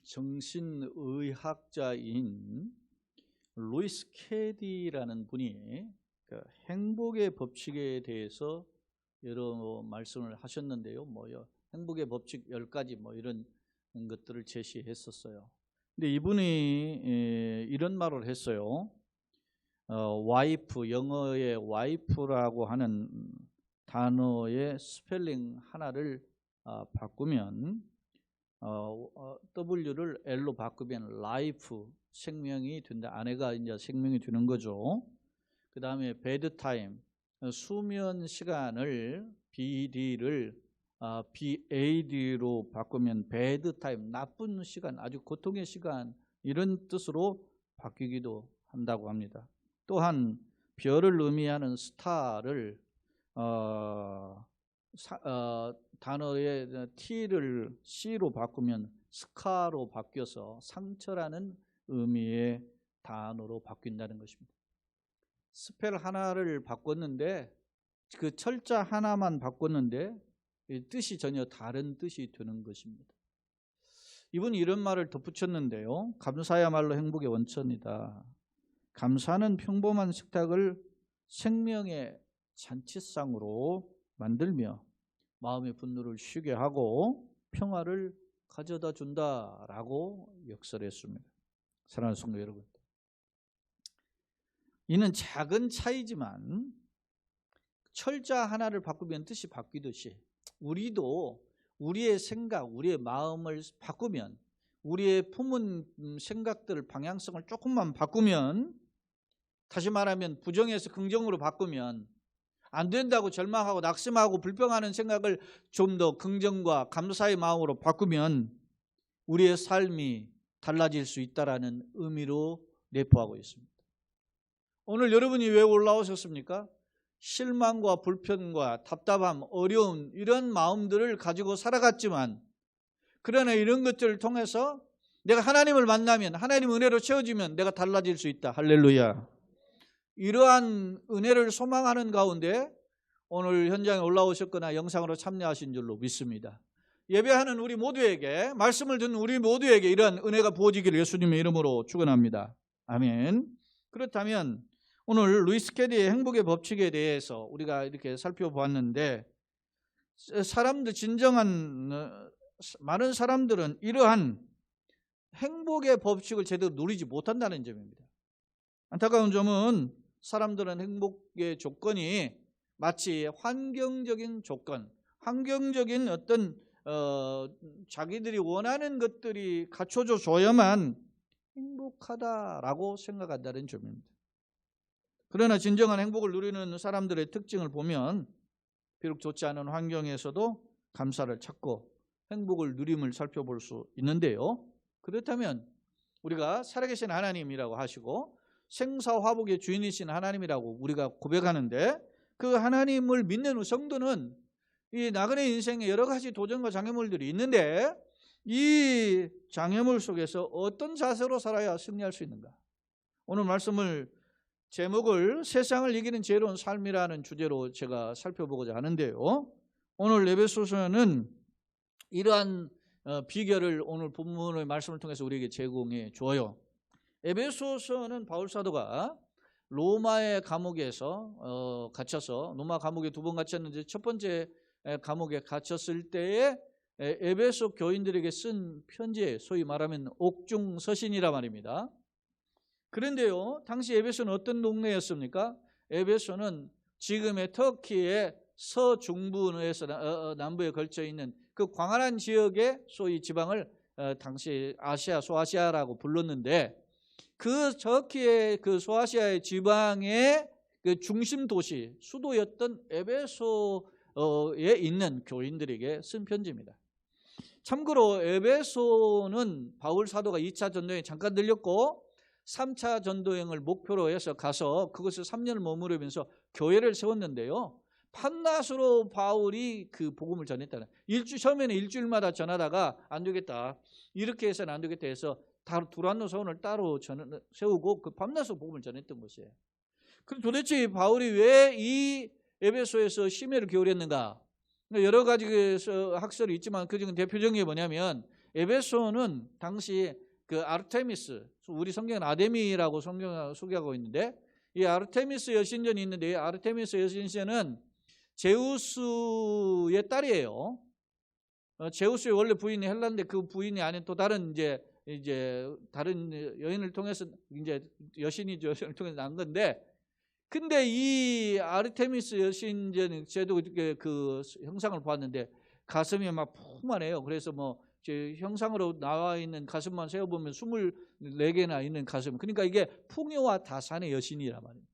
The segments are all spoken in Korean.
정신의학자인 루이스 캐디라는 분이 그 행복의 법칙에 대해서 여러 말씀을 하셨는데요. 행복의 법칙 10가지 이런 것들을 제시했었어요. 근데 이분이 이런 말을 했어요. 와이프, 영어의 와이프라고 하는 단어의 스펠링 하나를 바꾸면 W를 L로 바꾸면 라이프, 생명이 된다. 아내가 이제 생명이 되는 거죠. 그 다음에 bedtime, 수면 시간을 BD를 BAD로 바꾸면 bad time, 나쁜 시간, 아주 고통의 시간, 이런 뜻으로 바뀌기도 한다고 합니다. 또한 별을 의미하는 스타를 단어의 T를 C로 바꾸면 스카로 바뀌어서 상처라는 의미의 단어로 바뀐다는 것입니다. 스펠 하나를 바꿨는데, 그 철자 하나만 바꿨는데 뜻이 전혀 다른 뜻이 되는 것입니다. 이분이 이런 말을 덧붙였는데요. 감사야말로 행복의 원천이다. 감사는 평범한 식탁을 생명의 잔치상으로 만들며 마음의 분노를 쉬게 하고 평화를 가져다 준다라고 역설했습니다. 사랑하는 성도 여러분, 이는 작은 차이지만 철자 하나를 바꾸면 뜻이 바뀌듯이 우리도 우리의 생각, 우리의 마음을 바꾸면, 우리의 품은 생각들 방향성을 조금만 바꾸면, 다시 말하면 부정에서 긍정으로 바꾸면, 안 된다고 절망하고 낙심하고 불평하는 생각을 좀 더 긍정과 감사의 마음으로 바꾸면 우리의 삶이 달라질 수 있다라는 의미로 내포하고 있습니다. 오늘 여러분이 왜 올라오셨습니까? 실망과 불편과 답답함, 어려움, 이런 마음들을 가지고 살아갔지만, 그러나 이런 것들을 통해서 내가 하나님을 만나면, 하나님 은혜로 채워지면 내가 달라질 수 있다. 할렐루야. 이러한 은혜를 소망하는 가운데 오늘 현장에 올라오셨거나 영상으로 참여하신 줄로 믿습니다. 예배하는 우리 모두에게, 말씀을 듣는 우리 모두에게 이러한 은혜가 부어지기를 예수님의 이름으로 축원합니다. 아멘. 그렇다면 오늘 루이스 캐디의 행복의 법칙에 대해서 우리가 이렇게 살펴보았는데, 많은 사람들은 이러한 행복의 법칙을 제대로 누리지 못한다는 점입니다. 안타까운 점은 사람들은 행복의 조건이 마치 환경적인 조건, 환경적인 어떤 자기들이 원하는 것들이 갖춰져 줘야만 행복하다라고 생각한다는 점입니다. 그러나 진정한 행복을 누리는 사람들의 특징을 보면 비록 좋지 않은 환경에서도 감사를 찾고 행복을 누림을 살펴볼 수 있는데요. 그렇다면 우리가 살아계신 하나님이라고 하시고 생사화복의 주인이신 하나님이라고 우리가 고백하는데, 그 하나님을 믿는 성도는 이 나그네 인생에 여러 가지 도전과 장애물들이 있는데, 이 장애물 속에서 어떤 자세로 살아야 승리할 수 있는가? 오늘 말씀을 제목을 세상을 이기는 지혜로운 삶이라는 주제로 제가 살펴보고자 하는데요. 오늘 에베소서는 이러한 비결을 오늘 본문의 말씀을 통해서 우리에게 제공해 줘요. 에베소서는 바울 사도가 로마의 감옥에서 갇혀서, 로마 감옥에 2번 갇혔는데 첫 번째 감옥에 갇혔을 때에 에베소 교인들에게 쓴 편지에 소위 말하면 옥중서신이라 말입니다. 그런데요, 당시 에베소는 어떤 동네였습니까? 에베소는 지금의 터키의 서중부에서 남부에 걸쳐 있는 그 광활한 지역의 소위 지방을 당시 아시아, 소아시아라고 불렀는데, 그 터키의 그 소아시아의 지방의 그 중심 도시, 수도였던 에베소에 있는 교인들에게 쓴 편지입니다. 참고로 에베소는 바울 사도가 2차 전도에 잠깐 들렸고 3차 전도행을 목표로 해서 가서 그것을 3년을 머무르면서 교회를 세웠는데요. 밤낮으로 바울이 그 복음을 전했다는, 처음에는 일주일마다 전하다가 안 되겠다, 이렇게 해서는 안 되겠다 해서 두란노 서원을 따로 세우고 그 밤낮으로 복음을 전했던 것이에요. 그럼 도대체 바울이 왜 이 에베소에서 심혈을 기울였는가? 여러 가지 학설이 있지만 그중 대표적인 게 뭐냐면, 에베소는 당시 그 아르테미스, 우리 성경은 아데미라고 성경을 소개하고 있는데, 이 아르테미스 여신전이 있는데, 이 아르테미스 여신전은 제우스의 딸이에요. 제우스의 원래 부인이 헬라인데 그 부인이 아닌 또 다른 이제 다른 여인을 통해서 이제 여신이죠. 여신을 통해서 난 건데, 근데 이 아르테미스 여신전 제도 그 형상을 보았는데 가슴이 막 풍만해요. 그래서 뭐 제 형상으로 나와 있는 가슴만 세어보면 24개나 있는 가슴. 그러니까 이게 풍요와 다산의 여신이란 말이에요.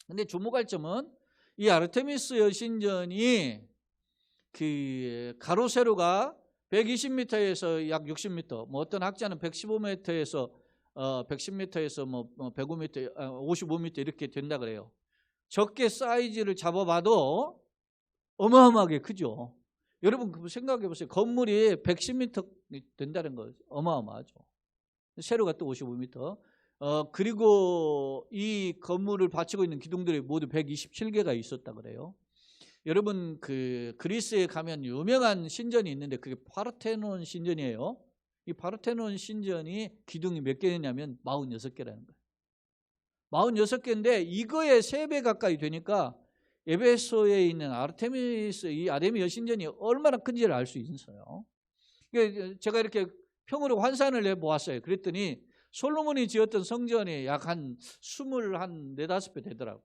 근데 주목할 점은 이 아르테미스 여신전이 그 가로 세로가 120m에서 약 60m, 뭐 어떤 학자는 115m에서 110m에서 뭐 105m, 55m 이렇게 된다 그래요. 적게 사이즈를 잡아봐도 어마어마하게 크죠. 여러분 생각해 보세요. 건물이 110m 된다는 거 어마어마하죠. 세로가 또 55m. 그리고 이 건물을 받치고 있는 기둥들이 모두 127개가 있었다 그래요. 여러분 그 그리스에 가면 유명한 신전이 있는데 그게 파르테논 신전이에요. 이 파르테논 신전이 기둥이 몇 개냐면 46개라는 거예요. 46개인데 이거에 3배 가까이 되니까 에베소에 있는 아르테미스, 이 아데미 여신전이 얼마나 큰지를 알 수 있어요. 제가 이렇게 평으로 환산을 해보았어요. 그랬더니 솔로몬이 지었던 성전이 약 한 25배 되더라고요.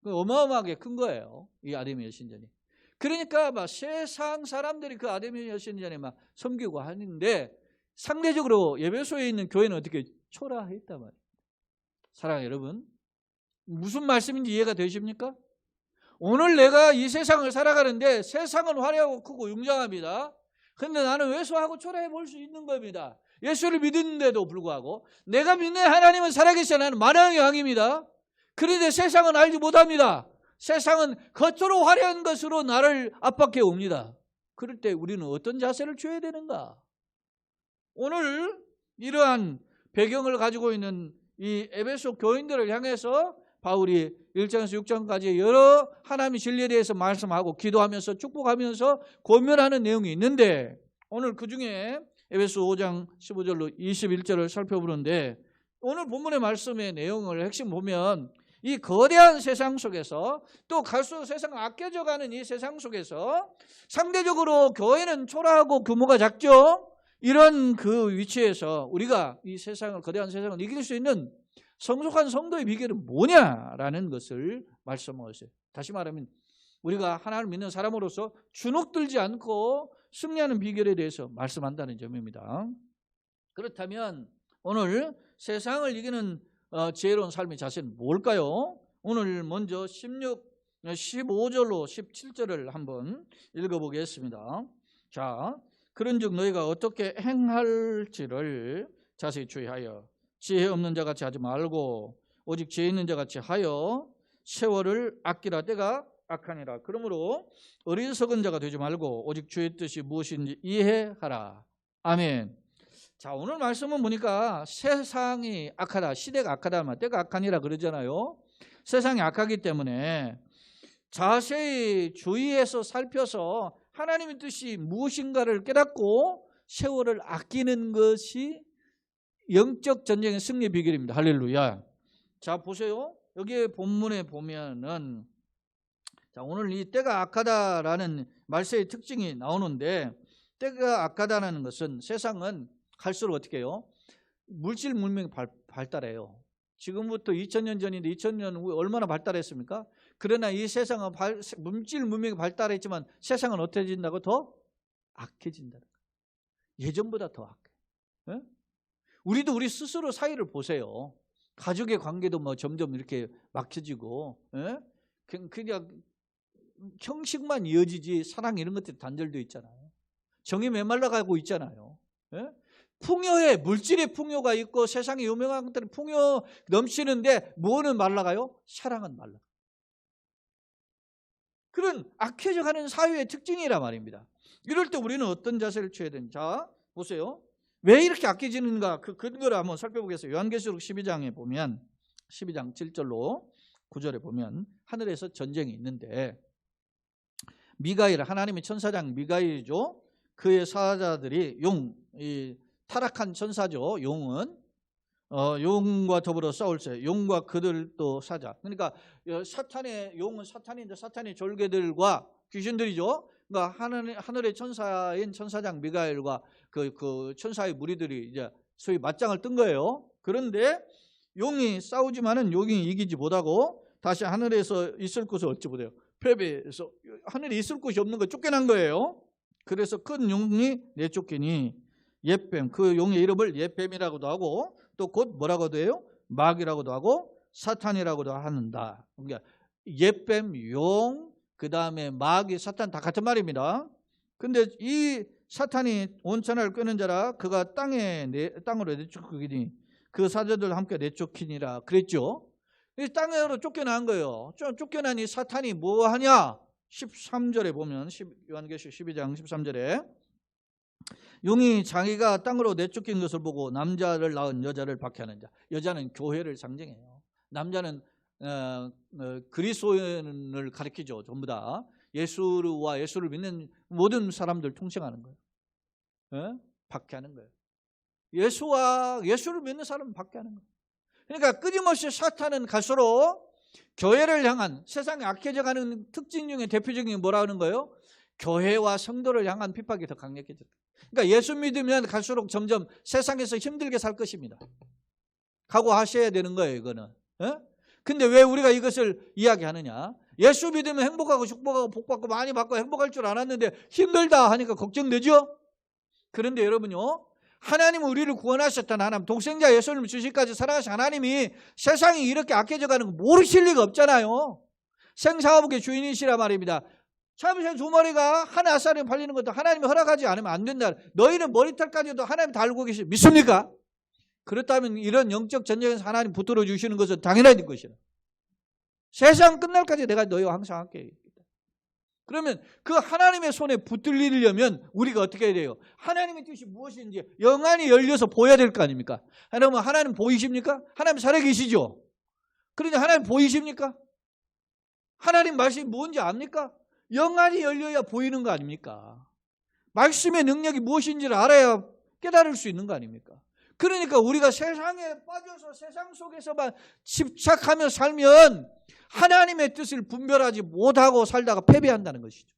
어마어마하게 큰 거예요. 이 아데미 여신전이. 그러니까 막 세상 사람들이 그 아데미 여신전에 막 섬기고 하는데 상대적으로 에베소에 있는 교회는 어떻게 초라했단 말이에요. 사랑하는 여러분, 무슨 말씀인지 이해가 되십니까? 오늘 내가 이 세상을 살아가는데 세상은 화려하고 크고 웅장합니다. 그런데 나는 왜소하고 초라해 볼 수 있는 겁니다. 예수를 믿는데도 불구하고 내가 믿는 하나님은 살아계시지 않는 만왕의 왕입니다. 그런데 세상은 알지 못합니다. 세상은 겉으로 화려한 것으로 나를 압박해 옵니다. 그럴 때 우리는 어떤 자세를 취해야 되는가? 오늘 이러한 배경을 가지고 있는 이 에베소 교인들을 향해서 바울이 1장에서 6장까지 여러 하나님의 진리에 대해서 말씀하고 기도하면서 축복하면서 고면하는 내용이 있는데, 오늘 그 중에 에베소 5장 15절로 21절을 살펴보는데, 오늘 본문의 말씀의 내용을 핵심 보면 이 거대한 세상 속에서 또 갈수록 세상을 아껴져가는 이 세상 속에서 상대적으로 교회는 초라하고 규모가 작죠. 이런 그 위치에서 우리가 이 세상을, 거대한 세상을 이길 수 있는 성숙한 성도의 비결은 뭐냐라는 것을 말씀하셨어요. 다시 말하면 우리가 하나님을 믿는 사람으로서 주눅들지 않고 승리하는 비결에 대해서 말씀한다는 점입니다. 그렇다면 오늘 세상을 이기는 지혜로운 삶의 자세는 뭘까요? 오늘 먼저 15절로 17절을 한번 읽어보겠습니다. 자, 그런즉 너희가 어떻게 행할지를 자세히 주의하여 지혜 없는 자같이 하지 말고 오직 지혜 있는 자같이 하여 세월을 아끼라. 때가 악하니라. 그러므로 어리석은 자가 되지 말고 오직 주의 뜻이 무엇인지 이해하라. 아멘. 자, 오늘 말씀은 보니까 세상이 악하다, 시대가 악하다, 때가 악하니라 그러잖아요. 세상이 악하기 때문에 자세히 주의해서 살펴서 하나님의 뜻이 무엇인가를 깨닫고 세월을 아끼는 것이 영적 전쟁의 승리 비결입니다. 할렐루야. 자, 보세요. 여기 본문에 보면은 자, 오늘 이 때가 악하다라는 말세의 특징이 나오는데, 때가 악하다는 것은 세상은 갈수록 어떻게 해요? 물질 문명이 발달해요. 지금부터 2000년 전인데 2000년 후에 얼마나 발달했습니까? 그러나 이 세상은 물질 문명이 발달했지만 세상은 어떻게 진다고? 더 악해진다. 예전보다 더 악해. 네? 우리도 우리 스스로 사이를 보세요. 가족의 관계도 뭐 점점 이렇게 막혀지고, 예? 그냥 형식만 이어지지 사랑 이런 것들이 단절되어 있잖아요. 정이 메말라가고 있잖아요. 예? 풍요에 물질의 풍요가 있고 세상에 유명한 것들은 풍요 넘치는데 뭐는 말라가요? 사랑은 말라가요. 그런 악해져가는 사회의 특징이란 말입니다. 이럴 때 우리는 어떤 자세를 취해야 되는지. 자, 보세요. 왜 이렇게 악해지는가? 그 근거를 한번 살펴보겠어요. 요한계시록 12장에 보면 12장 7절로 9절에 보면 하늘에서 전쟁이 있는데 미가엘, 하나님의 천사장 미가엘이죠. 그의 사자들이 이 타락한 천사죠. 용은 용과 더불어 싸울세. 용과 그들도 사자. 그러니까 사탄의 용은 사탄인데 사탄의 졸개들과 귀신들이죠. 그러니까 하늘의 천사인 천사장 미가엘과 그 천사의 무리들이 이제 소위 맞짱을 뜬 거예요. 그런데 용이 싸우지만은 용이 이기지 못하고 다시 하늘에서 있을 곳을 얻지 못해요. 패배해서 하늘에 있을 곳이 없는 거 쫓겨난 거예요. 그래서 큰 용이 내쫓기니 옛뱀, 그 용의 이름을 옛뱀이라고도 하고 또 곧 뭐라고도 해요? 마귀라고도 하고 사탄이라고도 하는다. 그러니까 옛뱀, 용, 그 다음에 마귀, 사탄 다 같은 말입니다. 근데 이 사탄이 온천을 끄는 자라 그가 땅으로 내쫓기니 그 사자들 함께 내쫓기니라 그랬죠. 이 땅으로 쫓겨난 거예요. 쫓겨난 이 사탄이 뭐 하냐? 13절에 보면 요한계시록 12장 13절에 용이 자기가 땅으로 내쫓긴 것을 보고 남자를 낳은 여자를 박해하는 자. 여자는 교회를 상징해요. 남자는 그리스도인을 가리키죠. 전부 다 예수와 예수를 믿는 모든 사람들 통칭하는 거예요. 예? 박해하는 거예요. 예수를 믿는 사람은 박해하는 거예요. 그러니까 끊임없이 사탄은 갈수록 교회를 향한 세상에 악해져가는 특징 중에 대표적인 게 뭐라 하는 거예요? 교회와 성도를 향한 핍박이 더 강력해졌다. 그러니까 예수 믿으면 갈수록 점점 세상에서 힘들게 살 것입니다. 각오하셔야 되는 거예요, 이거는. 예? 근데 왜 우리가 이것을 이야기하느냐? 예수 믿으면 행복하고 축복하고 복받고 많이 받고 행복할 줄 알았는데 힘들다 하니까 걱정되죠? 그런데 여러분요, 하나님은 우리를 구원하셨던 하나님, 독생자 예수님을 주시기까지 사랑하신 하나님이 세상이 이렇게 악해져가는 거 모르실 리가 없잖아요. 생사화복의 주인이시라 말입니다. 참새 두 마리가 한 아싸리 팔리는 것도 하나님이 허락하지 않으면 안 된다. 너희는 머리털까지도 하나님 다 알고 계시 믿습니까? 그렇다면 이런 영적 전쟁에서 하나님 붙들어 주시는 것은 당연한 것이라. 세상 끝날까지 내가 너희와 항상 함께 있다. 그러면 그 하나님의 손에 붙들리려면 우리가 어떻게 해야 돼요? 하나님의 뜻이 무엇인지 영안이 열려서 보여야 될 거 아닙니까? 여러분, 하나님 보이십니까? 하나님 살아계시죠? 그러니 하나님 보이십니까? 하나님 말씀이 뭔지 압니까? 영안이 열려야 보이는 거 아닙니까? 말씀의 능력이 무엇인지를 알아야 깨달을 수 있는 거 아닙니까? 그러니까 우리가 세상에 빠져서 세상 속에서만 집착하며 살면 하나님의 뜻을 분별하지 못하고 살다가 패배한다는 것이죠.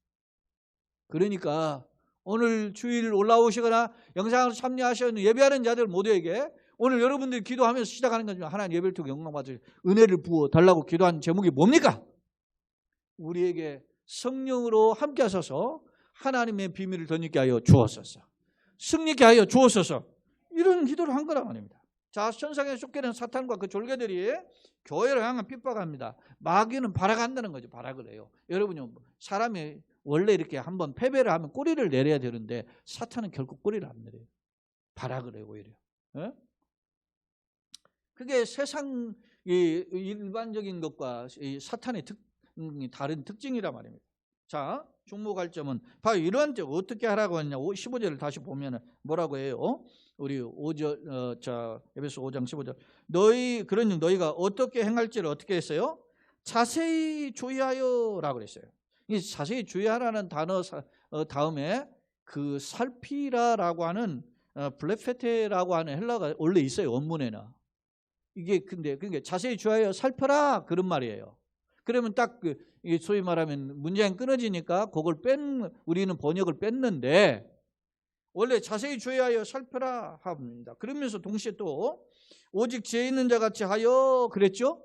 그러니까 오늘 주일 올라오시거나 영상을 참여하시는 예배하는 자들 모두에게 오늘 여러분들이 기도하면서 시작하는 거지만 하나님 예배를 통해 영광 받으시고 은혜를 부어 달라고 기도하는 제목이 뭡니까? 우리에게 성령으로 함께 하셔서 하나님의 비밀을 덧입게 하여 주옵소서. 승리케 하여 주옵소서. 이런 기도를 한 거란 말입니다. 자, 천상에 쫓겨난 사탄과 그 졸개들이 교회를 향한 핍박합니다. 마귀는 발악한다는 거죠. 발악을 해요. 여러분요, 사람이 원래 이렇게 한번 패배를 하면 꼬리를 내려야 되는데 사탄은 결국 꼬리를 안 내려요. 발악을 해요, 오히려. 예? 그게 세상 일반적인 것과 이 사탄의 다른 특징이란 말입니다. 자, 중목할 점은 바로 이러한 때 어떻게 하라고 했냐? 15절을 다시 보면 뭐라고 해요? 우리 5절, 에베소 5장 15절. 그러니 너희가 어떻게 행할지를 어떻게 했어요? 자세히 주의하여라고 그랬어요. 이 자세히 주의하라는 단어 다음에 그 살피라라고 하는 블레페테라고 하는 헬라가 원래 있어요, 원문에나. 이게 근데 그러니까 자세히 주의하여 살펴라 그런 말이에요. 그러면 딱 소위 말하면 문장이 끊어지니까 그걸 우리는 번역을 뺐는데 원래 자세히 주의하여 살펴라 합니다. 그러면서 동시에 또 오직 지혜 있는 자 같이 하여 그랬죠?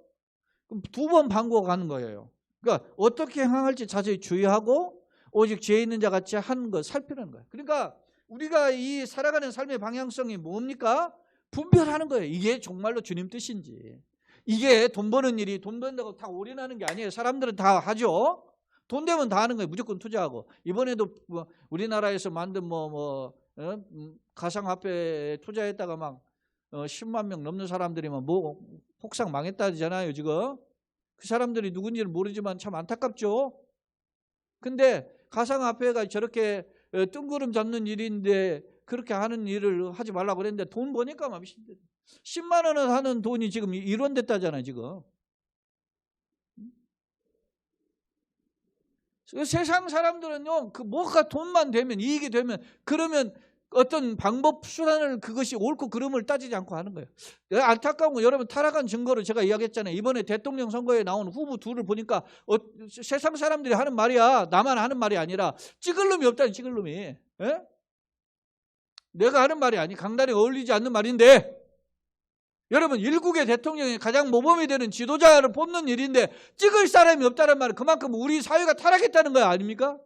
그럼 두 번 반복하는 거예요. 그러니까 어떻게 행할지 자세히 주의하고 오직 지혜 있는 자 같이 하는 거 살피라는 거예요. 그러니까 우리가 이 살아가는 삶의 방향성이 뭡니까? 분별하는 거예요. 이게 정말로 주님 뜻인지. 이게 돈 버는 일이 돈 번다고 다 올인하는 게 아니에요. 사람들은 다 하죠. 돈 되면 다 하는 거예요. 무조건 투자하고. 이번에도 우리나라에서 만든 가상화폐에 투자했다가 막 10만 명 넘는 사람들이 막 폭삭 망했다잖아요, 지금. 그 사람들이 누군지는 모르지만 참 안타깝죠. 근데 가상화폐가 저렇게 뜬구름 잡는 일인데 그렇게 하는 일을 하지 말라고 그랬는데 돈 버니까 막 10만 원을 하는 돈이 지금 1원 됐다잖아요, 지금. 세상 사람들은요, 그 뭐가 돈만 되면, 이익이 되면, 그러면 어떤 방법 수단을 그것이 옳고 그름을 따지지 않고 하는 거예요. 안타까운 거, 여러분 타락한 증거로 제가 이야기했잖아요. 이번에 대통령 선거에 나온 후보 둘을 보니까 세상 사람들이 하는 말이야, 나만 하는 말이 아니라 찍을 놈이 없다니, 찍을 놈이. 에? 내가 하는 말이 아니, 강단에 어울리지 않는 말인데, 여러분 일국의 대통령이 가장 모범이 되는 지도자를 뽑는 일인데 찍을 사람이 없다는 말은 그만큼 우리 사회가 타락했다는 거 아닙니까?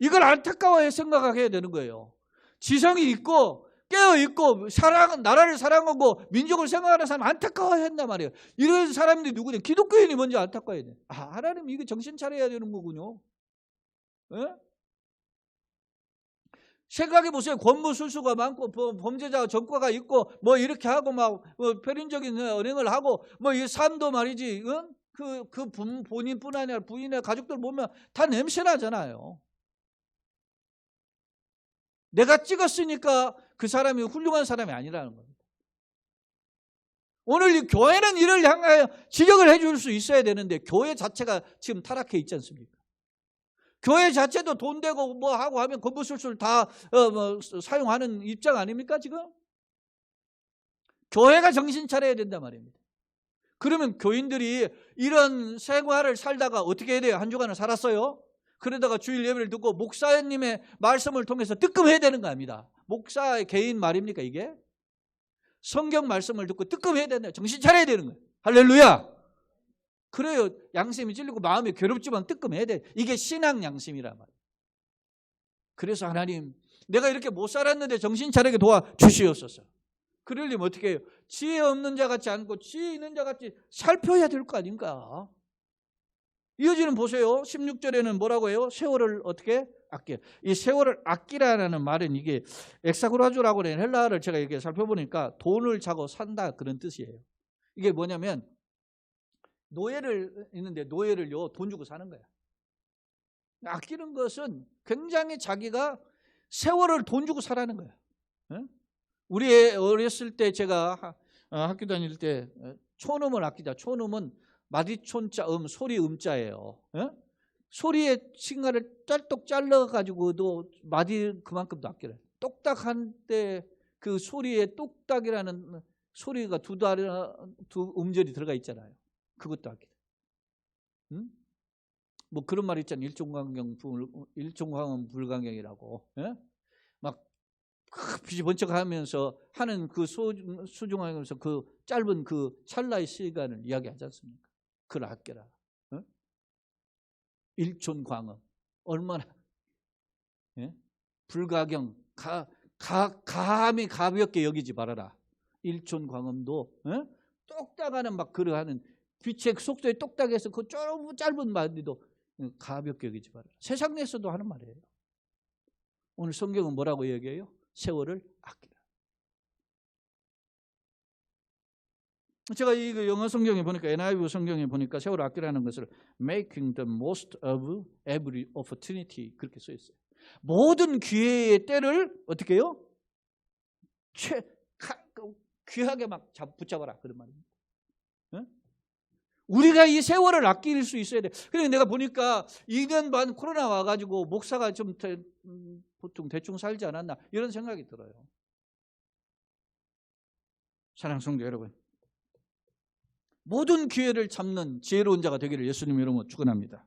이걸 안타까워해 생각하게 되는 거예요. 지성이 있고 깨어있고 나라를 사랑하고 민족을 생각하는 사람 안타까워야 한단 말이에요. 이런 사람들이 누구냐? 기독교인이 먼저 안타까워야 돼. 하나님 이거 정신 차려야 되는 거군요. 에? 생각해 보세요. 권무술수가 많고 범죄자가 전과가 있고 뭐 이렇게 하고 막 편인적인 언행을 하고 뭐 이 삶도 말이지. 응? 그 본인뿐 아니라 부인의 가족들 보면 다 냄새나잖아요. 내가 찍었으니까 그 사람이 훌륭한 사람이 아니라는 겁니다. 오늘 이 교회는 이를 향하여 지적을 해줄 수 있어야 되는데 교회 자체가 지금 타락해 있지 않습니까? 교회 자체도 돈 되고 뭐 하고 하면 권부술수를 다 사용하는 입장 아닙니까 지금? 교회가 정신 차려야 된단 말입니다. 그러면 교인들이 이런 생활을 살다가 어떻게 해야 돼요? 한 주간을 살았어요. 그러다가 주일 예배를 듣고 목사님의 말씀을 통해서 뜨끔해야 되는 거 아닙니다. 목사의 개인 말입니까 이게? 성경 말씀을 듣고 뜨끔해야 된다. 정신 차려야 되는 거예요. 할렐루야. 그래요. 양심이 찔리고 마음이 괴롭지만 뜨끔해야 돼. 이게 신앙 양심이란 말이에요. 그래서 하나님, 내가 이렇게 못 살았는데 정신 차리게 도와주시옵소서. 그러려면 어떻게 해요? 지혜 없는 자 같지 않고 지혜 있는 자 같이 살펴야 될 거 아닌가? 이어지는 보세요. 16절에는 뭐라고 해요? 세월을 어떻게 아껴? 이 세월을 아끼라는 말은 이게 엑사그라주라고 하는 헬라어를 제가 이렇게 살펴보니까 돈을 자고 산다 그런 뜻이에요. 이게 뭐냐면 노예를 있는데 노예를요 돈 주고 사는 거야. 아끼는 것은 굉장히 자기가 세월을 돈 주고 사라는 거야. 우리 어렸을 때 제가 학교 다닐 때 촌음을 아끼자. 촌음은 마디촌자 소리 음자예요. 소리의 층간을 짤떡 잘라가지고도 마디 그만큼도 아끼래. 똑딱한 때 그 소리에 똑딱이라는 소리가 두 음절이 들어가 있잖아요. 그것도 아끼다. 뭐 그런 말 있잖아요. 일종광은 불강경이라고. 막 빛이 번쩍하면서 하는 그 수중하면서 그 짧은 그 찰나의 시간을 이야기하지 않습니까? 그걸 아껴라. 일촌광음 얼마나 불가경 감히 가볍게 여기지 말아라. 일촌광음도 똑딱하는 막 그러하는 빛의 속도에 똑딱해서 그 짧은 말도 가볍게 여기지 말아라. 세상 내에서도 하는 말이에요. 오늘 성경은 뭐라고 얘기해요? 세월을 아끼라. 제가 이 영어 성경에 보니까 NIV 성경에 보니까 세월을 아끼라는 것을 making the most of every opportunity 그렇게 써 있어요. 모든 기회의 때를 어떻게 해요? 귀하게 막 붙잡아라 그런 말입니다. 우리가 이 세월을 아낄 수 있어야 돼. 그래서 내가 보니까 2년 반 코로나 와가지고 목사가 좀 보통 대충 살지 않았나 이런 생각이 들어요. 사랑하는 성도 여러분, 모든 기회를 잡는 지혜로운 자가 되기를 예수님 이름으로 축원합니다.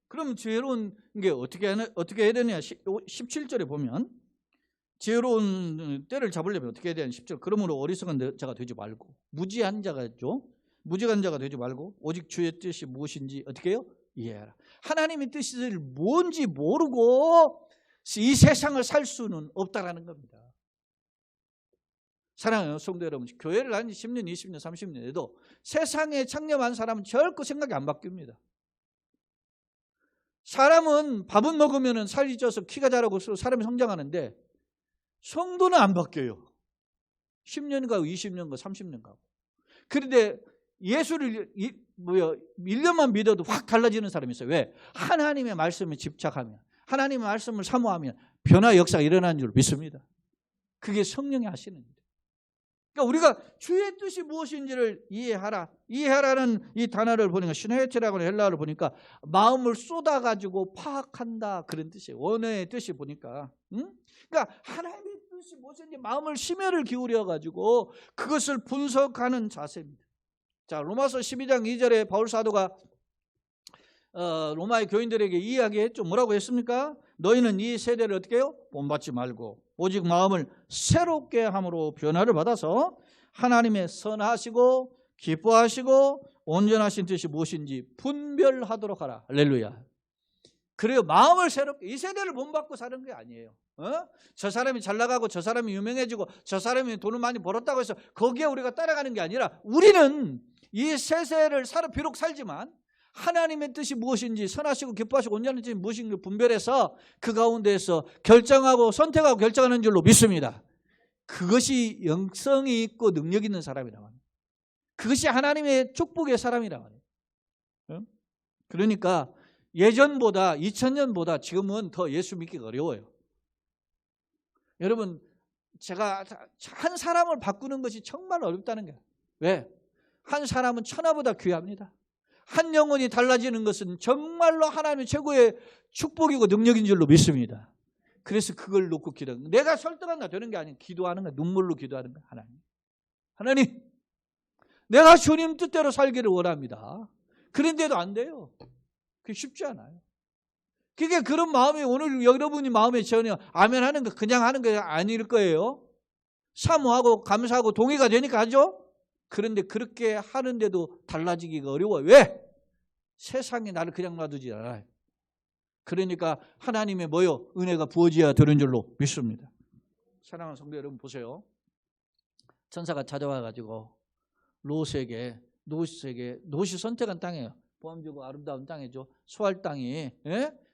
그럼 지혜로운 게 어떻게 해야 되냐? 17절에 보면 지혜로운 때를 잡으려면 어떻게 해야 되냐? 10절. 그러므로 어리석은 자가 되지 말고 무지한 자가죠. 무지한 자가 되지 말고 오직 주의 뜻이 무엇인지 어떻게 해요? 이해하라. 하나님의 뜻이 뭔지 모르고 이 세상을 살 수는 없다라는 겁니다. 사랑하는 성도 여러분, 교회를 다닌 지 10년, 20년, 30년에도 세상에 창념한 사람은 결코 생각이 안 바뀝니다. 사람은 밥은 먹으면 살이 쪄서 키가 자라고 사람이 성장하는데 성도는 안 바뀌어요. 10년 가고 20년 가고 30년 가고. 그런데 예수를 1년만 믿어도 확 달라지는 사람이 있어요. 왜? 하나님의 말씀에 집착하면, 하나님의 말씀을 사모하면 변화 역사가 일어나는 줄 믿습니다. 그게 성령이 하시는 일이에요. 그러니까 우리가 주의 뜻이 무엇인지를 이해하라. 이해하라는 이 단어를 보니까 시노헤테라고 하는 헬라어를 보니까 마음을 쏟아가지고 파악한다 그런 뜻이에요. 원어의 뜻이 보니까. 그러니까 하나님의 뜻이 무엇인지 마음을 심혈을 기울여가지고 그것을 분석하는 자세입니다. 자, 로마서 12장 2절에 바울 사도가 로마의 교인들에게 이야기했죠. 뭐라고 했습니까? 너희는 이 세대를 어떻게 해요? 본받지 말고 오직 마음을 새롭게 함으로 변화를 받아서 하나님의 선하시고 기뻐하시고 온전하신 뜻이 무엇인지 분별하도록 하라. 할렐루야. 그래요. 마음을 새롭게. 이 세대를 본받고 사는 게 아니에요. 저 사람이 잘 나가고 저 사람이 유명해지고 저 사람이 돈을 많이 벌었다고 해서 거기에 우리가 따라가는 게 아니라 우리는 이 세세를 비록 살지만 하나님의 뜻이 무엇인지 선하시고 기뻐하시고 온전한 뜻이 무엇인지 분별해서 그 가운데에서 결정하고 선택하고 결정하는 줄로 믿습니다. 그것이 영성이 있고 능력 있는 사람이라고 합니다. 그것이 하나님의 축복의 사람이라고 합니다. 그러니까 예전보다 2000년보다 지금은 더 예수 믿기가 어려워요. 여러분, 제가 한 사람을 바꾸는 것이 정말 어렵다는 거예요. 왜? 한 사람은 천하보다 귀합니다. 한 영혼이 달라지는 것은 정말로 하나님의 최고의 축복이고 능력인 줄로 믿습니다. 그래서 그걸 놓고 기도하는 거예요. 내가 설득한다 되는 게 아니에요. 기도하는 거예요. 눈물로 기도하는 거예요. 하나님, 내가 주님 뜻대로 살기를 원합니다. 그런데도 안 돼요. 그게 쉽지 않아요. 그게 그런 마음이 오늘 여러분이 마음에 전혀 아멘 하는 거 그냥 하는 게 아닐 거예요. 사모하고 감사하고 동의가 되니까 하죠. 그런데 그렇게 하는데도 달라지기가 어려워요. 왜? 세상이 나를 그냥 놔두지 않아요. 그러니까 하나님의 뭐요? 은혜가 부어져야 되는 줄로 믿습니다. 사랑하는 성도 여러분 보세요. 천사가 찾아와가지고 롯에게 롯이 선택한 땅이에요. 보암지고 아름다운 땅이죠. 소할 땅이.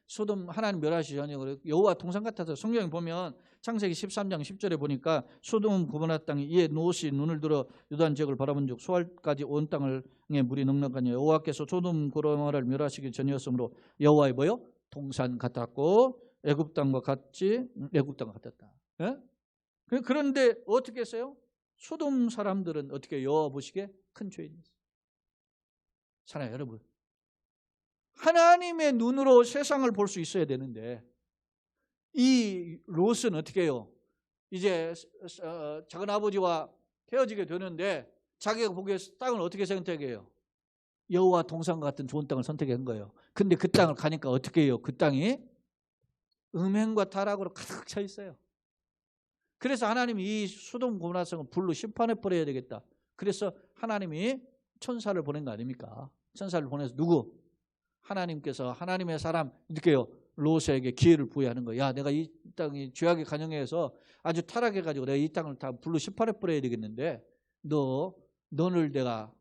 소돔 하나님 멸하시 전에 여호와 동산 같아서 성경에 보면 창세기 13장 10절에 보니까 소돔 고모라 땅이 이에 롯이 눈을 들어 요단 지역을 바라본 즉 소알까지 온 땅을 물이 넉넉하니 여호와께서 소돔 고모라를 멸하시기 전이었으므로 여호와의 뭐요? 동산 같았고 애굽 땅과 같이 애굽 땅과 같았다. 그런데 어떻게 했어요? 소돔 사람들은 어떻게 여호와 보시기에 큰 죄인이었어요. 사랑해요 여러분. 하나님의 눈으로 세상을 볼 수 있어야 되는데 이 롯은 어떻게 해요? 이제 작은 아버지와 헤어지게 되는데 자기가 보기에 땅을 어떻게 선택해요? 여호와 동산과 같은 좋은 땅을 선택한 거예요. 근데 그 땅을 가니까 어떻게 해요? 그 땅이 음행과 타락으로 가득 차 있어요. 그래서 하나님이 이 소돔 고모라 성을 불로 심판해 버려야 되겠다. 그래서 하나님이 천사를 보낸 거 아닙니까? 천사를 보내서 누구? 하나님께서 하나님의 사람 이렇게요 롯에게 기회를 부여하는 거예요. 야, 내가 이 땅이 죄악의 간영에서 아주 타락해가지고 내가 이 땅을 다 불로 심판해 버려야 되겠는데 너를 내가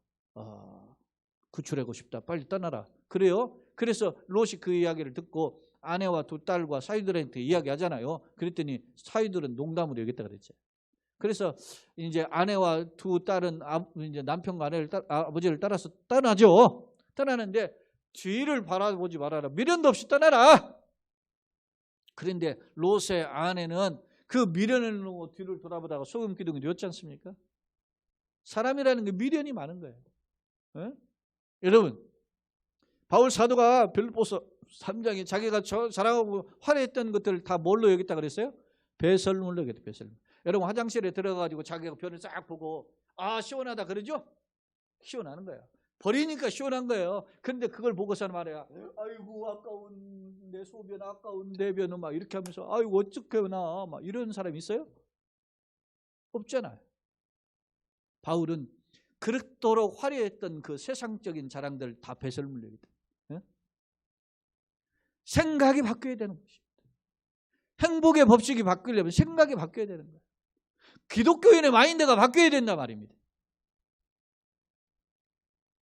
구출하고 싶다. 빨리 떠나라. 그래요. 그래서 롯이 그 이야기를 듣고 아내와 두 딸과 사위들한테 이야기하잖아요. 그랬더니 사위들은 농담으로 여겼다 그랬죠. 그래서 이제 아내와 두 딸은 이제 남편과 아버지를 따라서 떠나죠. 떠나는데 뒤를 바라보지 말아라. 미련도 없이 떠나라. 그런데 롯의 아내는 그 미련을 놓고 뒤를 돌아보다가 소금 기둥이 되었지 않습니까? 사람이라는 게 미련이 많은 거예요. 여러분, 바울 사도가 빌립보서 3장에 자기가 자랑하고 화려했던 것들을 다 뭘로 여겼다 그랬어요? 배설물로 여겼다. 배설물. 여러분 화장실에 들어가가지고 자기가 변을 싹 보고 시원하다 그러죠? 시원하는 거예요. 버리니까 시원한 거예요. 그런데 그걸 보고서는 말이야. 아이고 아까운 내 소변, 아까운 내 변은 막 이렇게 하면서 아이고 어쩌게나 막 이런 사람이 있어요? 없잖아요. 바울은 그렇도록 화려했던 그 세상적인 자랑들 다 배설물로 여기다. 생각이 바뀌어야 되는 것입니다. 행복의 법칙이 바뀌려면 생각이 바뀌어야 되는 거예요. 기독교인의 마인드가 바뀌어야 된단 말입니다.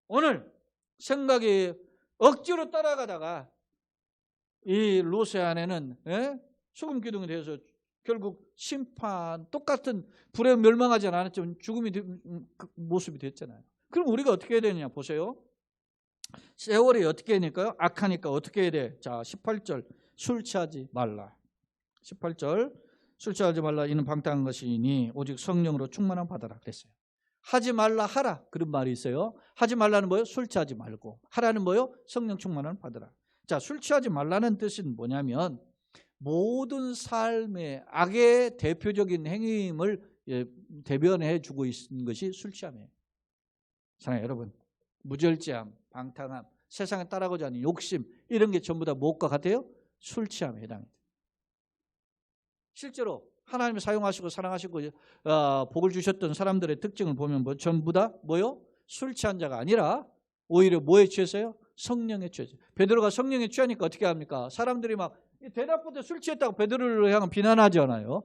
오늘 생각이 억지로 따라가다가 이 롯의 아내는 소금 기둥이 되어서 결국 심판 똑같은 불에 멸망하지 않았지만 죽음이 모습이 됐잖아요. 그럼 우리가 어떻게 해야 되느냐 보세요. 세월이 어떻게 되니까요? 악하니까 어떻게 해야 돼? 자 18절 술 취하지 말라. 18절 술 취하지 말라 이는 방탕한 것이니 오직 성령으로 충만함 받아라 그랬어요. 하지 말라 하라 그런 말이 있어요. 하지 말라는 뭐예요? 술 취하지 말고, 하라는 뭐예요? 성령 충만함을 받아라. 자, 술 취하지 말라는 뜻은 뭐냐면 모든 삶의 악의 대표적인 행위임을 대변해 주고 있는 것이 술 취함이에요. 사랑해요 여러분, 무절제함, 방탕함, 세상에 따라가지 않는 욕심, 이런 게 전부 다 무엇과 같아요? 술 취함에 해당합니다. 실제로 하나님이 사용하시고 사랑하시고 복을 주셨던 사람들의 특징을 보면 전부 다 뭐요? 술 취한 자가 아니라 오히려 뭐에 취했어요? 성령에 취했어요. 베드로가 성령에 취하니까 어떻게 합니까? 사람들이 막 대낮부터 술 취했다고 베드로를 향해 비난하지 않아요.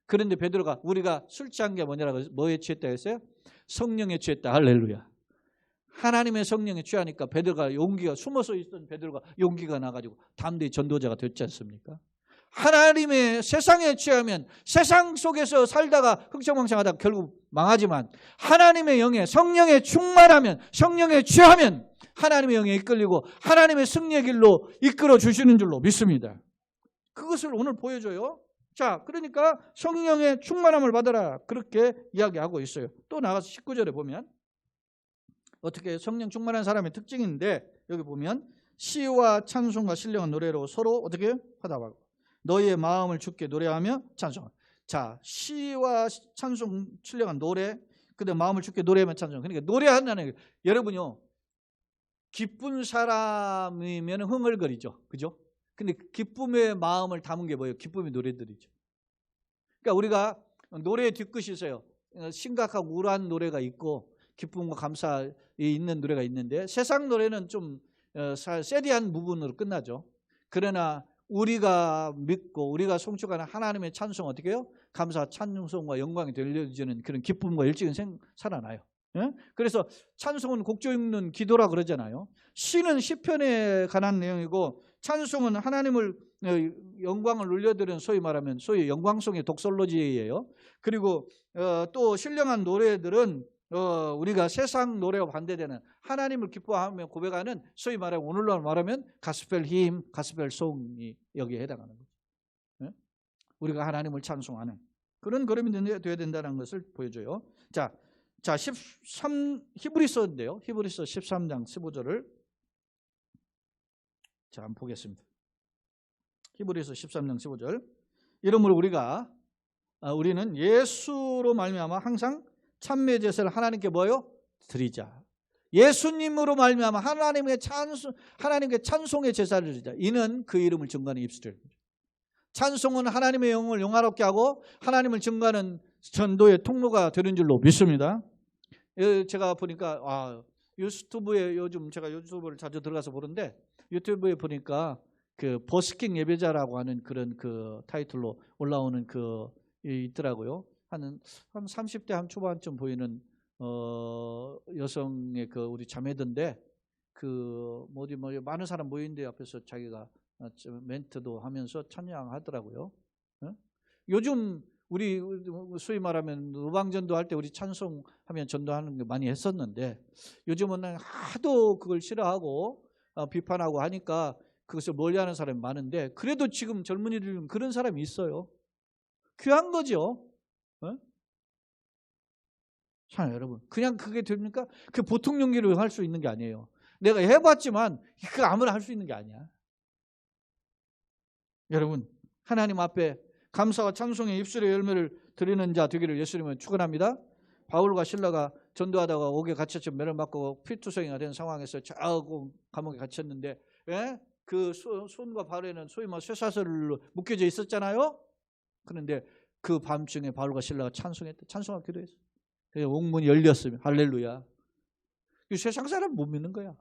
그런데 베드로가 우리가 술 취한 게 뭐냐라고, 뭐에 취했다 했어요? 성령에 취했다. 할렐루야. 하나님의 성령에 취하니까 베드로가 용기가, 숨어서 있던 베드로가 용기가 나가지고 담대히 전도자가 됐지 않습니까? 하나님의 세상에 취하면 세상 속에서 살다가 흥청망청하다가 결국 망하지만, 하나님의 영에, 성령에 충만하면, 성령에 취하면 하나님의 영에 이끌리고 하나님의 승리의 길로 이끌어 주시는 줄로 믿습니다. 그것을 오늘 보여줘요. 자, 그러니까 성령의 충만함을 받아라 그렇게 이야기하고 있어요. 또 나가서 19절에 보면 어떻게 성령 충만한 사람의 특징인데, 여기 보면 시와 찬송과 신령한 노래로 서로 어떻게 화답하고 너희의 마음을 주께 노래하며 찬송. 자, 시와 찬송, 신령한 노래, 그다음 마음을 주께 노래하며 찬송. 그러니까 노래한다는 게, 여러분요, 기쁜 사람이면 흥얼거리죠, 그죠? 근데 기쁨의 마음을 담은 게 뭐예요? 기쁨의 노래들이죠. 그러니까 우리가 노래의 뒤끝이 있어요. 심각하고 우울한 노래가 있고 기쁨과 감사에 있는 노래가 있는데, 세상 노래는 좀 세디한 부분으로 끝나죠. 그러나 우리가 믿고 우리가 송축하는 하나님의 찬송 어떻게 해요? 감사, 찬송과 영광이 들려지는 그런 기쁨과 일찍은 살아나요. 예? 그래서 찬송은 곡조 읽는 기도라 그러잖아요. 시는 시편에 관한 내용이고, 찬송은 하나님을 영광을 올려드리는, 소위 말하면 소위 영광송의 독설로지예요. 그리고 또 신령한 노래들은 우리가 세상 노래와 반대되는 하나님을 기뻐하며 고백하는, 소위 말하면 오늘날 말하면 가스펠 힘, 가스펠 송이 여기에 해당하는 거죠. 네? 우리가 하나님을 찬송하는 그런 걸음이 되어야 된다는 것을 보여줘요. 자, 13 히브리서인데요. 히브리서 13장 15절을 자, 한번 보겠습니다. 히브리서 13장 15절. 이러므로 우리는 예수로 말미암아 항상 찬미의 제사를 하나님께 뭐요? 드리자. 예수님으로 말미암아 하나님께 찬송의 제사를 드리자. 이는 그 이름을 증거하는 입술이라. 찬송은 하나님의 영을 영화롭게 하고 하나님을 증거하는 전도의 통로가 되는 줄로 믿습니다. 제가 보니까 유튜브에, 요즘 제가 유튜브를 자주 들어가서 보는데, 유튜브에 보니까 그 버스킹 예배자라고 하는 그런 그 타이틀로 올라오는 그 있더라고요. 한 30대 한 초반쯤 보이는 여성의 그 우리 자매던데, 그 많은 사람 모인데 앞에서 자기가 멘트도 하면서 찬양하더라고요. 요즘 우리 소위 말하면 우방전도 할 때 우리 찬송하면 전도하는 게 많이 했었는데, 요즘은 하도 그걸 싫어하고 비판하고 하니까 그것을 멀리하는 사람이 많은데, 그래도 지금 젊은이들은 그런 사람이 있어요. 귀한 거죠. 자, 여러분, 그냥 그게 됩니까? 그 보통 연기를 할 수 있는 게 아니에요. 내가 해봤지만 그 아무나 할 수 있는 게 아니야. 여러분, 하나님 앞에 감사와 찬송의 입술의 열매를 드리는 자 되기를 예수님은 축원합니다. 바울과 실라가 전도하다가 옥에 갇혔죠. 매를 맞고 피투성이가 된 상황에서 자고 감옥에 갇혔는데, 그 손과 발에는 소위 쇠사슬로 묶여져 있었잖아요. 그런데 그 밤중에 바울과 실라가 찬송하고 기도했어요. 옥문이 열렸으면 할렐루야. 이 세상 사람 못 믿는 거야.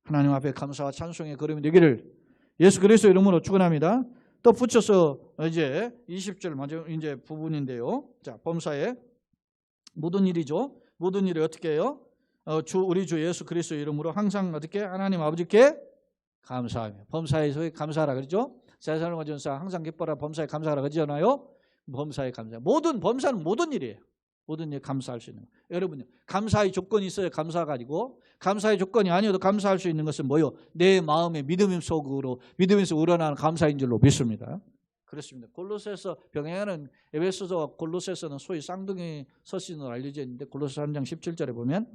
하나님 앞에 감사와 찬송의 걸음이 되기를 예수 그리스도 이름으로 축원합니다. 또 붙여서 이제 20절 마지막 이제 부분인데요. 자, 범사에 모든 일이죠. 모든 일이 어떻게 해요? 우리 주 예수 그리스도 이름으로 항상 어떻게 하나님 아버지께 감사하며. 범사에 감사하라 그러죠. 세상과 전사 항상 기뻐라 범사에 감사하라 그러잖아요. 범사에 감사. 범사는 모든 일이에요. 모든 일 감사할 수 있는 거. 여러분요, 감사의 조건이 있어요. 감사가지고. 감사의 조건이 아니어도 감사할 수 있는 것은 뭐요? 내 마음의 믿음에서 우러나는 감사인 줄로 믿습니다. 그렇습니다. 골로새서 병행하는 에베소서와 골로새서는 소위 쌍둥이 서신으로 알려져 있는데 골로새 3장 17절에 보면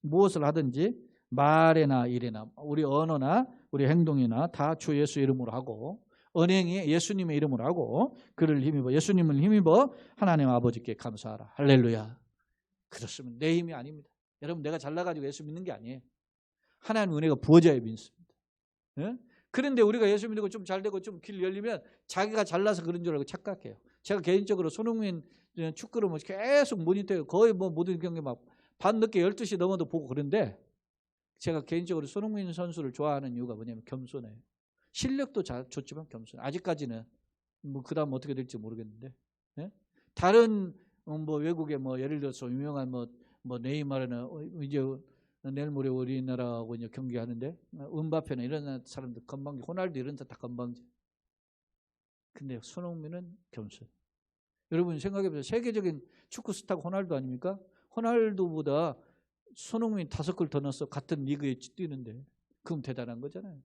무엇을 하든지 말이나 일이나 우리 언어나 우리 행동이나 다 주 예수 이름으로 하고 언행이 예수님의 이름으로 하고 예수님을 힘입어 하나님 아버지께 감사하라. 할렐루야. 그렇습니다. 내 힘이 아닙니다. 여러분 내가 잘나가지고 예수 믿는 게 아니에요. 하나님 은혜가 부어져야 믿습니다. 네? 그런데 우리가 예수 믿고 좀 잘되고 좀 길 열리면 자기가 잘나서 그런 줄 알고 착각해요. 제가 개인적으로 손흥민 축구를 계속 모니터해요. 거의 모든 경기 막 밤늦게 12시 넘어도 보고 그런데 제가 개인적으로 손흥민 선수를 좋아하는 이유가 뭐냐면 겸손해요. 실력도 좋지만 겸손. 아직까지는 그 다음 어떻게 될지 모르겠는데. 네? 다른 외국의 예를 들어서 유명한 네이마르는 이제 내일 모레 우리나라하고 이제 경기하는데 은바페나 이런 사람들 건방지, 호날두 이런 사람 다 건방지. 근데 손흥민은 겸손. 여러분 생각해보세요. 세계적인 축구 스타가 호날두 아닙니까? 호날두보다 손흥민 5골 더 넣어서 같은 리그에 뛰는데 그럼 대단한 거잖아요.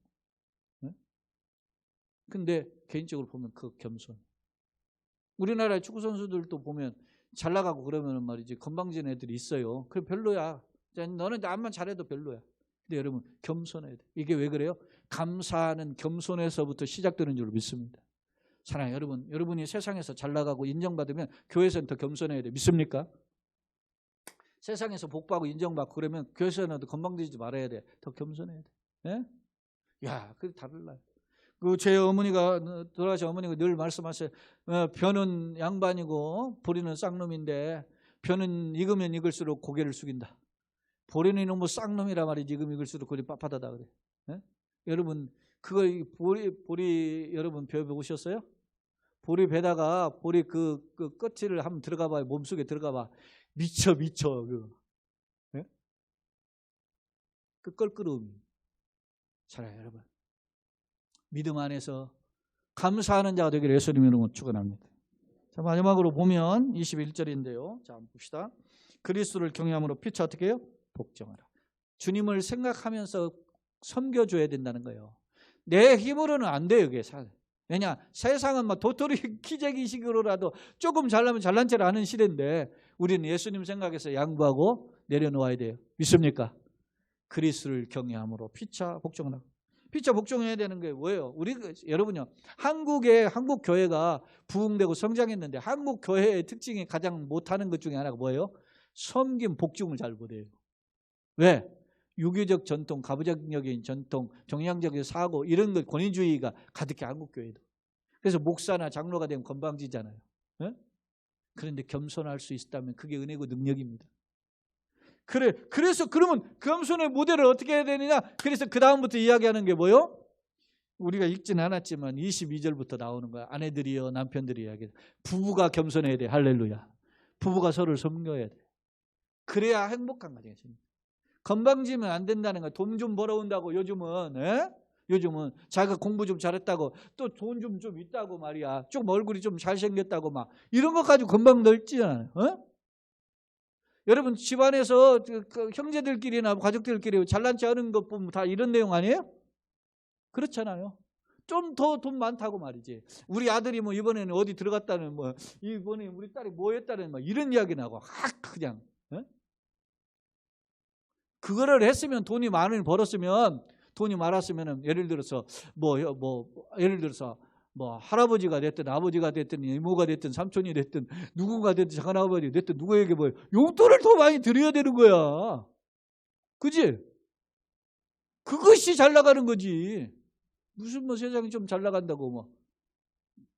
근데 개인적으로 보면 그 겸손. 우리나라의 축구 선수들도 보면 잘 나가고 그러면 말이지 건방진 애들이 있어요. 그럼 별로야. 너는 나만 잘해도 별로야. 근데 여러분 겸손해야 돼. 이게 왜 그래요? 감사하는 겸손에서부터 시작되는 줄 믿습니다. 사랑해요. 여러분이 세상에서 잘 나가고 인정받으면 교회에서는 더 겸손해야 돼. 믿습니까? 세상에서 복받고 인정받고 그러면 교회에서는 건방지지 말아야 돼. 더 겸손해야 돼. 예? 야, 그게 달라요. 제 어머니가 돌아가신 어머니가 늘 말씀하세요. 벼는 양반이고 보리는 쌍놈인데 벼는 익으면 익을수록 고개를 숙인다. 보리는 이놈 쌍놈이라 말이지 익으면 익을수록 고리 빳빳하다 그래. 네? 여러분 그거 보리 여러분 벼 보셨어요? 보리 배다가 보리 그 껍질을 한번 들어가봐요. 몸속에 들어가봐. 미쳐 그거. 네? 그 껄끄러움이. 잘해요 여러분. 믿음 안에서 감사하는 자가 되기를 예수님의 이름으로 축원합니다. 자, 마지막으로 보면 21절인데요. 자, 한번 봅시다. 그리스도를 경외함으로 피차 어떻게 해요? 복종하라. 주님을 생각하면서 섬겨줘야 된다는 거예요. 내 힘으로는 안 돼요. 이게. 왜냐? 세상은 도토리 키재기식으로라도 조금 잘나면 잘난 척을 하는 시대인데 우리는 예수님 생각해서 양보하고 내려놓아야 돼요. 믿습니까? 그리스도를 경외함으로 피차 복종하라. 피차 복종해야 되는 게 뭐예요? 여러분요, 한국 교회가 부흥되고 성장했는데 한국 교회의 특징이 가장 못하는 것 중에 하나가 뭐예요? 섬김, 복종을 잘 못해요. 왜? 유교적 전통, 가부장적인 전통, 정량적인 사고 이런 것 권위주의가 가득해 한국 교회도. 그래서 목사나 장로가 되면 건방지잖아요. 네? 그런데 겸손할 수 있다면 그게 은혜고 능력입니다. 그래서 그러면 겸손의 모델을 어떻게 해야 되느냐? 그래서 그 다음부터 이야기하는 게 뭐예요? 우리가 읽지는 않았지만 22절부터 나오는 거야. 아내들이여 남편들이 이야기해. 부부가 겸손해야 돼. 할렐루야. 부부가 서로를 섬겨야 돼. 그래야 행복한 가정이지. 건방지면 안 된다는 거야. 돈 좀 벌어온다고 요즘은 자기가 공부 좀 잘했다고 또 돈 좀 있다고 말이야. 좀 얼굴이 좀 잘생겼다고 막 이런 것 가지고 건방 넓지 않아요. 여러분 집안에서 형제들끼리나 가족들끼리 잘난 체 하는 것 보면 다 이런 내용 아니에요? 그렇잖아요. 좀 더 돈 많다고 말이지. 우리 아들이 이번에는 어디 들어갔다는 이번에 우리 딸이 뭐 했다는 이런 이야기 나고 그냥 그거를 했으면 돈이 벌었으면 돈이 많았으면 예를 들어서 할아버지가 됐든 아버지가 됐든 이모가 됐든 삼촌이 됐든 누군가 됐든 작은아버지 됐든 누구에게 용돈을 더 많이 드려야 되는 거야. 그지? 그것이 잘 나가는 거지. 무슨 세상이 좀 잘 나간다고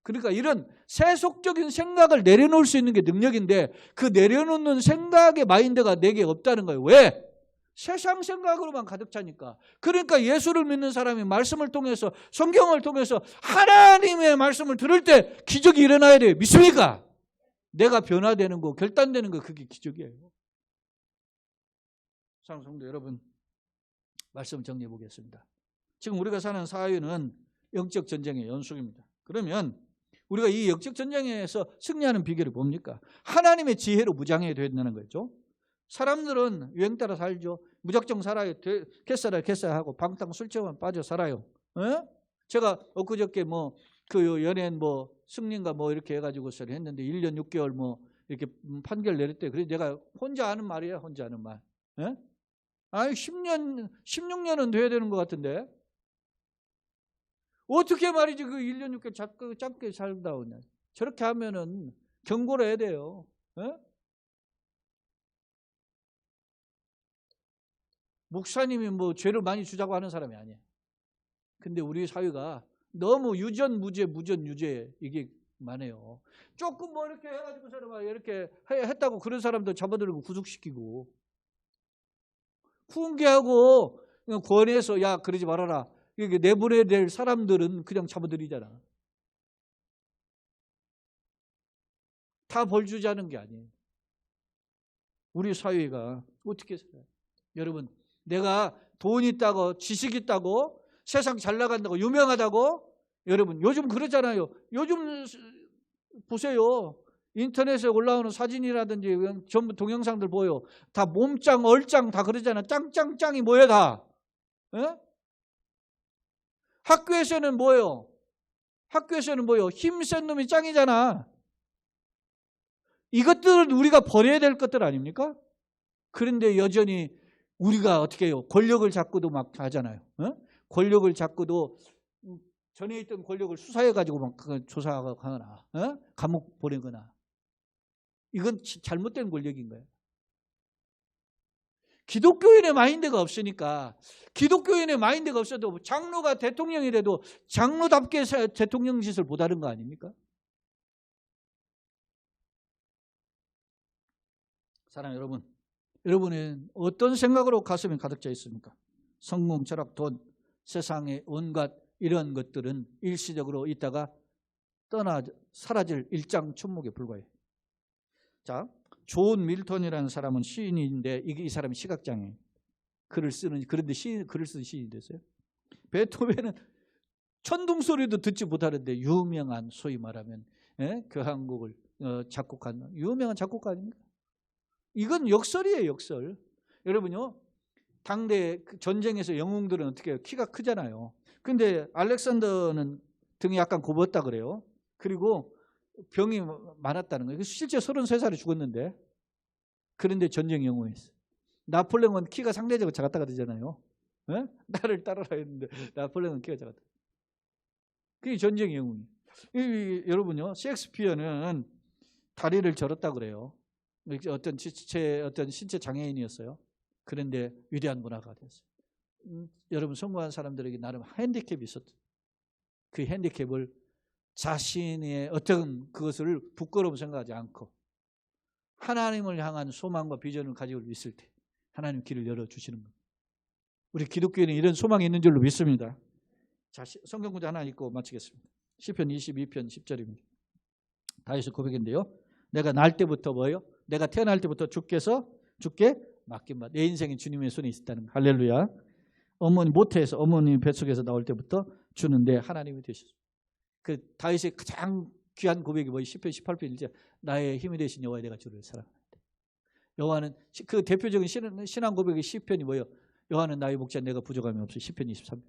그러니까 이런 세속적인 생각을 내려놓을 수 있는 게 능력인데 그 내려놓는 생각의 마인드가 내게 없다는 거예요. 왜? 세상 생각으로만 가득 차니까. 그러니까 예수를 믿는 사람이 말씀을 통해서 성경을 통해서 하나님의 말씀을 들을 때 기적이 일어나야 돼요. 믿습니까? 내가 변화되는 거, 결단되는 거 그게 기적이에요. 사랑하는 성도 여러분, 말씀 정리해 보겠습니다. 지금 우리가 사는 사회는 영적 전쟁의 연속입니다. 그러면 우리가 이 영적 전쟁에서 승리하는 비결이 뭡니까? 하나님의 지혜로 무장해야 된다는 거죠. 사람들은 유행 따라 살죠. 무작정 살아요. 개살하고 방탕 술집만 빠져 살아요. 에? 제가 엊그저께 그 연예인 승리인가 이렇게 해가지고 했는데 1년 6개월 이렇게 판결 내렸대. 그래서 내가 혼자 하는 말이에요. 혼자 하는 말. 에? 아니 16년은 돼야 되는 것 같은데 어떻게 말이지 그 1년 6개월 짧게 살다 오냐. 저렇게 하면은 경고를 해야 돼요. 에? 목사님이 죄를 많이 주자고 하는 사람이 아니에요. 근데 우리 사회가 너무 유전무죄 이게 많아요. 조금 이렇게 해가지고 이렇게 했다고 그런 사람도 잡아들이고 구속시키고 훈계하고 권해서 야 그러지 말아라. 이게 내보내야 될 사람들은 그냥 잡아들이잖아. 다 벌 주자는 게 아니에요. 우리 사회가 어떻게 살아요? 여러분 내가 돈 있다고 지식 있다고 세상 잘 나간다고 유명하다고 여러분 요즘 그러잖아요. 요즘 보세요. 인터넷에 올라오는 사진이라든지 전부 동영상들 보여. 다 몸짱 얼짱 다 그러잖아. 짱짱짱이 뭐야 다. 에? 학교에서는 뭐예요? 힘센 놈이 짱이잖아. 이것들은 우리가 버려야 될 것들 아닙니까? 그런데 여전히 우리가 어떻게 해요? 권력을 잡고도 막 하잖아요. 권력을 잡고도 전에 있던 권력을 수사해가지고 막 조사하거나 감옥 보내거나 이건 잘못된 권력인 거예요. 기독교인의 마인드가 없으니까 기독교인의 마인드가 없어도 장로가 대통령이 돼도 장로답게 대통령 짓을 못하는 거 아닙니까? 사랑하는 여러분, 여러분은 어떤 생각으로 가슴에 가득 차 있습니까? 성공, 철학, 돈, 세상의 온갖 이런 것들은 일시적으로 있다가 사라질 일장춘목에 불과해요. 자, 존 밀턴이라는 사람은 시인인데 이 사람이 시각장애인. 그런데 글을 쓰는 시인이 됐어요. 베토벤은 천둥 소리도 듣지 못하는데 유명한 소위 말하면 교향곡을 작곡한 유명한 작곡가 아닙니까? 이건 역설이에요, 역설. 여러분요, 당대 전쟁에서 영웅들은 어떻게 해요? 키가 크잖아요. 근데 알렉산더는 등이 약간 굽었다 그래요. 그리고 병이 많았다는 거예요. 실제 33살에 죽었는데 그런데 전쟁 영웅이었어요. 나폴레옹은 키가 상대적으로 작았다 그러잖아요. 에? 나를 따라라 했는데 나폴레옹은 키가 작았다. 그게 전쟁 영웅이에요. 여러분요, 셰익스피어는 다리를 절었다 그래요. 어떤 신체 장애인이었어요. 그런데 위대한 문화가 됐어요. 여러분 성공한 사람들에게 나름 핸디캡이 있었죠. 그 핸디캡을 자신의 어떤 그것을 부끄러움 생각하지 않고 하나님을 향한 소망과 비전을 가지고 있을 때 하나님 길을 열어주시는 겁니다. 우리 기독교인은 이런 소망이 있는 줄로 믿습니다. 자, 성경 구절 하나 읽고 마치겠습니다. 시편 22편 10절입니다. 다윗의 고백인데요. 내가 날 때부터 뭐예요? 내가 태어날 때부터 주께 맡긴 바 내 인생이 주님의 손에 있었다는 거. 할렐루야. 어머니 모태에서 어머니 뱃속에서 나올 때부터 주는 내 하나님이 되셨습니다. 그 다윗의 가장 귀한 고백이 뭐예요? 시편 18편 1절 나의 힘이 되신 여호와 내가 주를 사랑합니다. 여호와는 그 대표적인 신앙 고백의 시편이 뭐예요? 여호와는 나의 목자 내가 부족함이 없어. 시편 23편.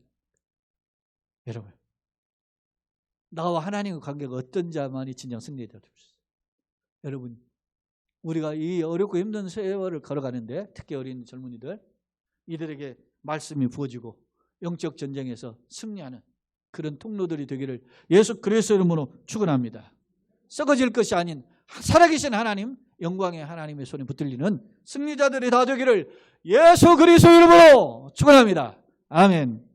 여러분 나와 하나님의 관계가 어떤 자만이 진정 승리에 이르렀어요. 여러분 우리가 이 어렵고 힘든 세월을 걸어가는데 특히 어린 젊은이들 이들에게 말씀이 부어지고 영적 전쟁에서 승리하는 그런 통로들이 되기를 예수 그리스도의 이름으로 축원합니다. 썩어질 것이 아닌 살아계신 하나님 영광의 하나님의 손에 붙들리는 승리자들이 다 되기를 예수 그리스도의 이름으로 축원합니다. 아멘.